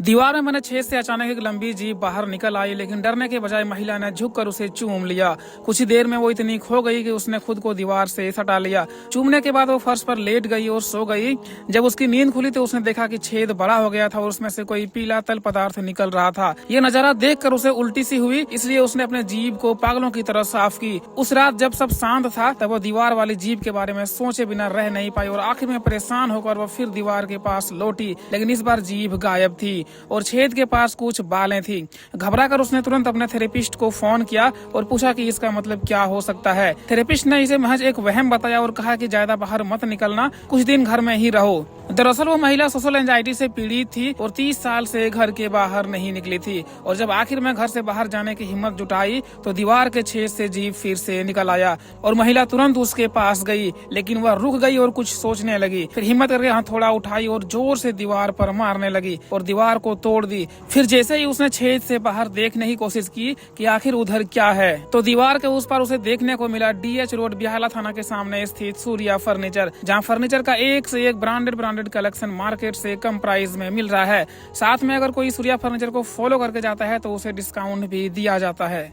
दीवार में बने छेद से अचानक एक लंबी जीभ बाहर निकल आई, लेकिन डरने के बजाय महिला ने झुककर उसे चूम लिया। कुछ ही देर में वो इतनी खो गई कि उसने खुद को दीवार से सटा लिया। चूमने के बाद वो फर्श पर लेट गई और सो गई। जब उसकी नींद खुली तो उसने देखा कि छेद बड़ा हो गया था और उसमें से कोई पीला तल पदार्थ निकल रहा था। ये नजारा देखकर उसे उल्टी सी हुई, इसलिए उसने अपने जीभ को पागलों की तरह साफ की। उस रात जब सब शांत था तब वो दीवार वाली जीभ के बारे में सोचे बिना रह नहीं पाई और आखिर में परेशान होकर वो फिर दीवार के पास लौटी, लेकिन इस बार जीभ गायब थी और छेद के पास कुछ बालें थी। घबराकर उसने तुरंत अपने थेरेपिस्ट को फोन किया और पूछा कि इसका मतलब क्या हो सकता है। थेरेपिस्ट ने इसे महज एक वहम बताया और कहा कि ज्यादा बाहर मत निकलना, कुछ दिन घर में ही रहो। दरअसल वो महिला सोशल एंजाइटी से पीड़ित थी और 30 साल से घर के बाहर नहीं निकली थी, और जब आखिर में घर से बाहर जाने की हिम्मत जुटाई तो दीवार के छेद से जीभ फिर से निकल आया और महिला तुरंत उसके पास गई, लेकिन वह रुक गई और कुछ सोचने लगी। फिर हिम्मत करके हथौड़ा उठाई और जोर से दीवार पर मारने लगी और दीवार को तोड़ दी। फिर जैसे ही उसने छेद से बाहर देखने की कोशिश की कि आखिर उधर क्या है, तो दीवार के उस पार उसे देखने को मिला DH रोड बिहाला थाना के सामने स्थित सूर्या फर्नीचर, जहां फर्नीचर का एक से एक ब्रांडेड कलेक्शन मार्केट से कम प्राइस में मिल रहा है। साथ में अगर कोई सूर्या फर्नीचर को फॉलो करके जाता है तो उसे डिस्काउंट भी दिया जाता है।